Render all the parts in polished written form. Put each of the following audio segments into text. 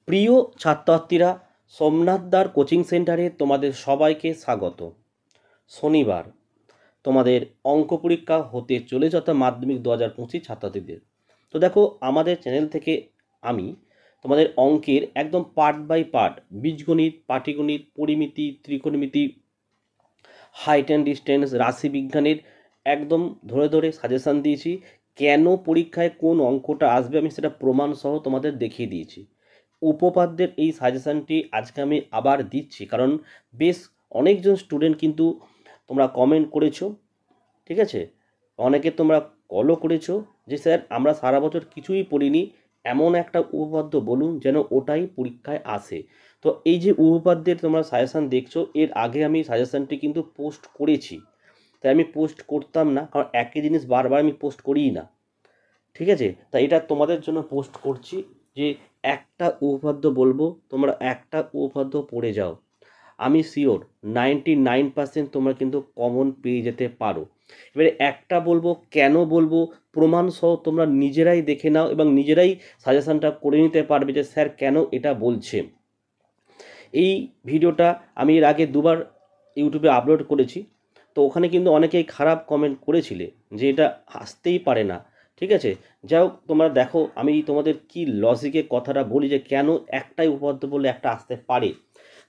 প্রিয় ছাত্রছাত্রীরা, সোমনাথদার কোচিং সেন্টারে তোমাদের সবাইকে স্বাগত। শনিবার তোমাদের অঙ্ক পরীক্ষা হতে চলেছে, অর্থাৎ মাধ্যমিক 2025 ছাত্রছাত্রীদের। তো দেখো, আমাদের চ্যানেল থেকে আমি তোমাদের অঙ্কের একদম পার্ট বাই পার্ট বীজগণিত, পাটিগণিত, পরিমিতি, ত্রিকোণমিতি, হাইট অ্যান্ড ডিস্টেন্স, রাশিবিজ্ঞানের একদম ধরে ধরে সাজেশান দিয়েছি। কেন পরীক্ষায় কোন অঙ্কটা আসবে আমি সেটা প্রমাণ সহ তোমাদের দেখিয়ে দিয়েছি। উপপাদ্যের এই সাজেশানটি আজকে আমি আবার দিচ্ছি, কারণ বেশ অনেকজন স্টুডেন্ট কিন্তু তোমরা কমেন্ট করেছো, ঠিক আছে? অনেকে তোমরা কলও করেছো যে স্যার আমরা সারা বছর কিছুই পড়িনি, এমন একটা উপপাদ্য বলুন যেন ওটাই পরীক্ষায় আসে। তো এই যে উপপাদ্যের তোমরা সাজেশান দেখছো, এর আগে আমি সাজেশানটি কিন্তু পোস্ট করেছি, তাই আমি পোস্ট করতাম না, কারণ একই জিনিস বারবার আমি পোস্ট করিই না, ঠিক আছে? তাই এটা তোমাদের জন্য পোস্ট করছি যে একটা উপপাদ্য বলবো, তোমরা একটা উপপাদ্য পড়ে যাও, আমি শিওর 99% তোমরা কিন্তু কমন পেয়ে যেতে পারো। এবারে একটা বলবো, কেন বলবো প্রমাণ সহ তোমরা নিজেরাই দেখে নাও এবং নিজেরাই সাজেশানটা করে নিতে পারবে যে স্যার কেন এটা বলছে। এই ভিডিওটা আমি এর আগে দুবার ইউটিউবে আপলোড করেছি, তো ওখানে কিন্তু অনেকেই খারাপ কমেন্ট করেছিলে যে এটা আসতেই পারে না, ঠিক আছে? যাই হোক, তোমরা দেখো আমি তোমাদের কি লজিকে কথাটা বলি যে কেন একটাই উপপাদ্য বললে একটা আসতে পারে।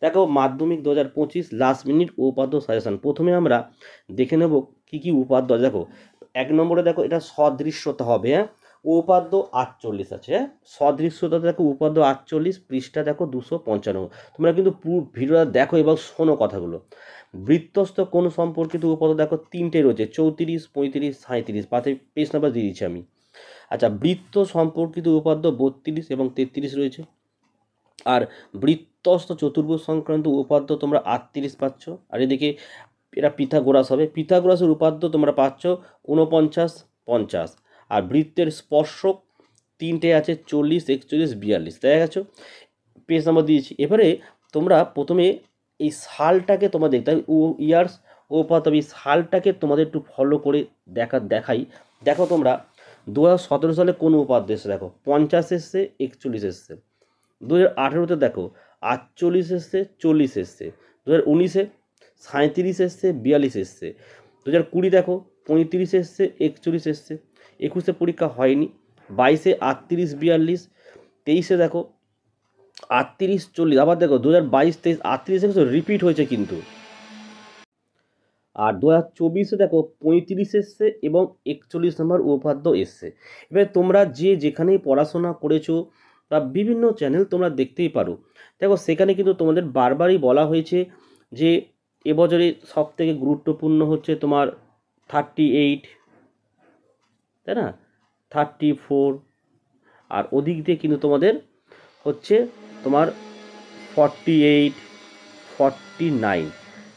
দেখো, মাধ্যমিক 2025 লাস্ট মিনিট উপপাদ্য সাজেশন। প্রথমে আমরা দেখে নেব কি কি উপপাদ্য। দেখো, 1 নম্বরে দেখো এটা সদৃশ্যতা হবে, হ্যাঁ? উপপাদ্য 48 আছে, হ্যাঁ? সদৃশ্যতা দেখো উপপাদ্য 48, পৃষ্ঠা দেখো 255। তোমরা কিন্তু পুরো ভিডিওটা দেখো এবং শোনো কথাগুলো। বৃত্তস্থ কোণ সম্পর্কিত উপপাদ্য দেখো 3টে রয়েছে, 34, 35, 37, পাতে পেজ নাম্বার দিয়ে দিচ্ছি আমি। আচ্ছা, বৃত্ত সম্পর্কিত উপপাদ্য 32 এবং 33 রয়েছে। আর বৃত্তস্থ চতুর্ভুজ সংক্রান্ত উপপাদ্য তোমরা 38 পাচ্ছ। আর এদিকে এটা পিথাগোরাস হবে, পিথাগোরাসের উপপাদ্য তোমরা পাচ্ছ 49, 50। আর বৃত্তের স্পর্শক 3টে আছে, 40, 41, 42। দেখা গেছো, পেজ নাম্বার দিয়েছি। এবারে তোমরা প্রথমে এই সালটাকে তোমরা দেখতে হবে, ইয়ার্স উপপাদ্য, এই সালটাকে তোমাদের একটু ফলো করে দেখাই। দেখো তোমরা 2017 সালে কোন উপপাদ্য এসছে, দেখো 50 এসছে, 41 এসছে। 2018-তে দেখো 48 এসছে, 40 এসছে। 2019-এ 37 এসছে, 42 এসছে। 2020 দেখো 35 এসছে, 41 এসছে। 21-এ পরীক্ষা হয়নি। 22-এ 38, 42। 23-এ দেখো 38, 40। আবার দেখো 2022, 23, 38 এসেছে, রিপিট হয়েছে কিন্তু। আর 2024-এ দেখো 35 এসছে এবং 41 নম্বর উপপাদ্য এসছে। এবার তোমরা যে যেখানেই পড়াশোনা করেছো বা বিভিন্ন চ্যানেল তোমরা দেখতেই পারো, দেখো সেখানে কিন্তু তোমাদের বারবারই বলা হয়েছে যে এবছরে সবথেকে গুরুত্বপূর্ণ হচ্ছে তোমার 38, তাই না, 34। আর ওদিক দিয়ে কিন্তু তোমাদের হচ্ছে তোমার 48, 49।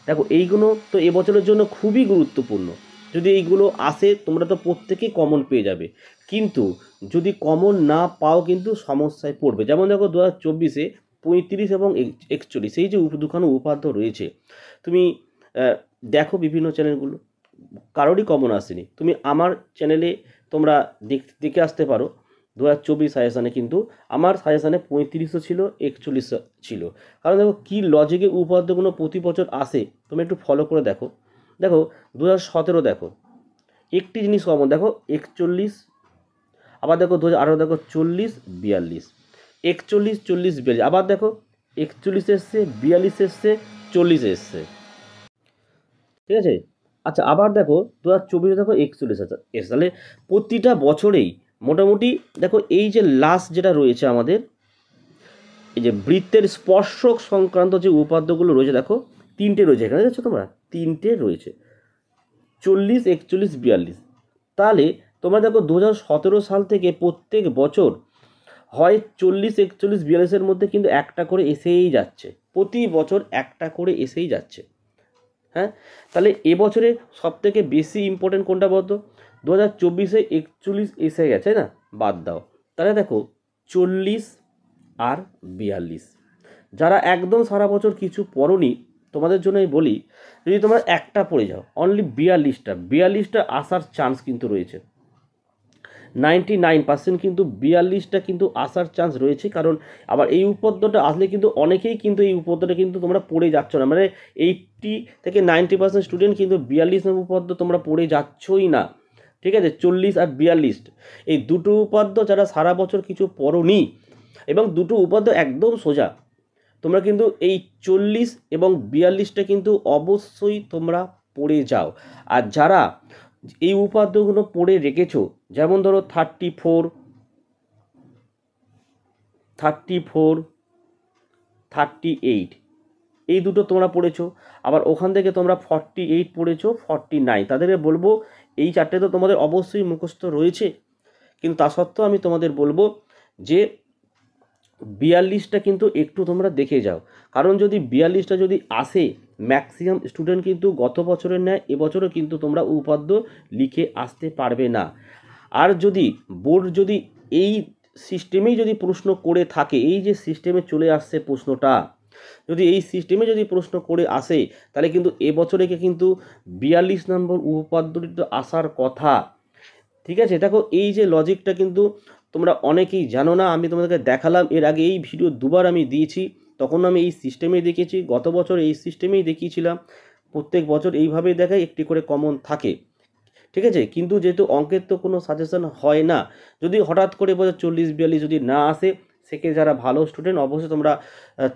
দেখো এইগুলো তো এবছরের জন্য খুবই গুরুত্বপূর্ণ। যদি এইগুলো আসে তোমরা তো প্রত্যেকেই কমন পেয়ে যাবে, কিন্তু যদি কমন না পাও কিন্তু সমস্যায় পড়বে। যেমন দেখো 2024-এ 35 এবং 41, এই যে দুখানো উপপাদ্য রয়েছে, তুমি দেখো বিভিন্ন চ্যানেলগুলো, কারোরই কমন আসেনি। তুমি আমার চ্যানেলে তোমরা দেখে আসতে পারো। 2024 সাজেশানে কিন্তু আমার সাজেশানে 35ও ছিল, 41 ছিল। কারণ দেখো কী লজিকে উপপাদ্যগুলো প্রতি বছর আসে, তুমি একটু ফলো করে দেখো। দেখো 2017 দেখো একটি জিনিস কমন, দেখো 41। আবার দেখো 2018 দেখো 40, 42। 41, 40, 42। আবার দেখো 41 এসছে, 42 এসছে, 40 এসছে, ঠিক আছে? আচ্ছা, আবার দেখো 2024-এ দেখো 41 এসছে। তাহলে প্রতিটা বছরেই মোটামুটি দেখো এই যে লাস্ট যেটা রয়েছে আমাদের, এই যে বৃত্তের স্পর্শক সংক্রান্ত যে উপপাদ্যগুলো রয়েছে, দেখো 3টে রয়েছে এখানে, দেখছো তোমরা 3টে রয়েছে, 40, 41, 42। তাহলে তোমরা দেখো 2017 সাল থেকে প্রত্যেক বছর হয় 40, 41, 42-এর মধ্যে কিন্তু একটা করে এসেই যাচ্ছে, প্রতি বছর একটা করে এসেই যাচ্ছে, হ্যাঁ? তাহলে এবছরে সবথেকে বেশি ইম্পর্টেন্ট কোনটা বলতো? 2024-এ 41 এসে গেছে না, বাদ দাও। তাহলে দেখো 40 আর 42। যারা একদম সারা বছর কিছু পড়োনি, তোমাদের জন্য আমি বলি, যদি তোমরা একটা পড়ে যাও, অনলি 42টা আসার চান্স কিন্তু রয়েছে। 99% কিন্তু 42টা কিন্তু আসার চান্স রয়েছে। কারণ আবার এই উপপাদ্যটা আসলে কিন্তু অনেকেই কিন্তু এই উপপাদ্যটা কিন্তু তোমরা পড়ে যাচ্ছ না, মানে 80 থেকে 90% স্টুডেন্ট কিন্তু 42 নম্বর উপপাদ্য তোমরা পড়ে যাচ্ছই না। ঠিক আছে, 40 আর 42 এই দুটো উপাদ্য যারা সারা বছর কিছু পড়োনি, এবং দুটো উপাদ্য একদম সোজা, তোমরা কিন্তু এই 40 এবং 42টা কিন্তু অবশ্যই তোমরা পড়ে যাও। আর যারা এই উপাদ্যগুলো পড়ে রেখেছো, যেমন ধরো 34, 38 এই দুটো তোমরা পড়েছো, আবার ওখান থেকে তোমরা 48 পড়েছো, 49, তাদেরকে বলবো এই চারটে তো তোমাদের অবশ্যই মুখস্থ রয়েছে, কিন্তু তা সত্ত্বেও আমি তোমাদের বলবো যে 42টা কিন্তু একটু তোমরা দেখে যাও। কারণ যদি 42টা যদি আসে, ম্যাক্সিমাম স্টুডেন্ট কিন্তু গত বছরের ন্যায় এবছরও কিন্তু তোমরা উপাদ্য লিখে আসতে পারবে না। আর যদি বোর্ড যদি এই সিস্টেমেই যদি প্রশ্ন করে থাকে, এই যে সিস্টেমে চলে আসছে প্রশ্নটা, যদি এই সিস্টেমে যদি প্রশ্ন করে আসে, তাহলে কিন্তু এবছরে কিন্তু 42 নম্বর উপপাদ্যটি তো আসার কথা। ঠিক আছে, দেখো এই যে লজিকটা কিন্তু তোমরা অনেকেই জানো না, আমি তোমাদেরকে দেখালাম এর আগে, এই ভিডিও দুবার আমি দিয়েছি, তখন আমি এই সিস্টেমেই দেখিয়েছি, গত বছর এই সিস্টেমেই দেখিয়েছিলাম, প্রত্যেক বছর এইভাবেই দেখায়, একটি করে কমন থাকে। ঠিক আছে, কিন্তু যেহেতু অঙ্কের তো কোনো সাজেশন হয় না, যদি হঠাৎ করে বলে 40-42 যদি না আসে, সেক্ষেত্রে যারা ভালো স্টুডেন্ট অবশ্যই তোমরা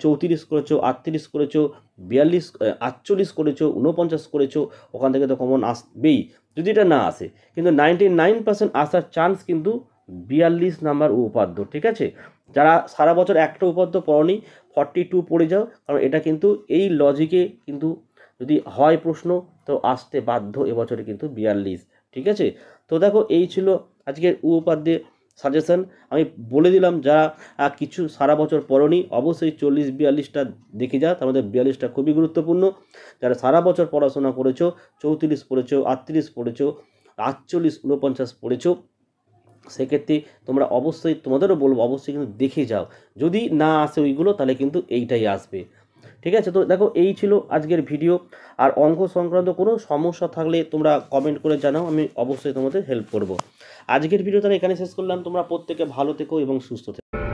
34 করেছো, 38 করেছো, 42 48 করেছো, 49 করেছো, ওখান থেকে তো কমন আসবেই যদি এটা না আসে। কিন্তু 99% আসার চান্স কিন্তু 42 নাম্বার উপাদ্য। ঠিক আছে, যারা সারা বছর একটা উপাদ্য পড়নি, 42 পড়ে যাও, কারণ এটা কিন্তু এই লজিকে কিন্তু যদি হয় প্রশ্ন তো আসতে বাধ্য এবছরে কিন্তু 42। ঠিক আছে, তো দেখো এই ছিল আজকের উপপাদ্যের সাজেশন। আমি বলে দিলাম যারা কিছু সারা বছর পড়নি অবশ্যই 40-42টা দেখে যাও, তার মধ্যে 42টা খুবই গুরুত্বপূর্ণ। যারা সারা বছর পড়াশোনা করেছো, 34 পড়েছো, 38 পড়েছো, 48, 49 পড়েছো, সেক্ষেত্রে তোমরা অবশ্যই, তোমাদেরও বলবো অবশ্যই কিন্তু দেখে যাও, যদি না আসে ওইগুলো তাহলে কিন্তু এইটাই আসবে। ঠিক আছে, তো দেখো এই ছিল আজকের ভিডিও। আর অঙ্ক সংক্রান্ত কোনো সমস্যা থাকলে তোমরা কমেন্ট করে জানাও, আমি অবশ্যই তোমাদের হেল্প করব। আজকের ভিডিও তাহলে এখানে শেষ করলাম, তোমরা প্রত্যেকে ভালো থেকো এবং সুস্থ থেকো।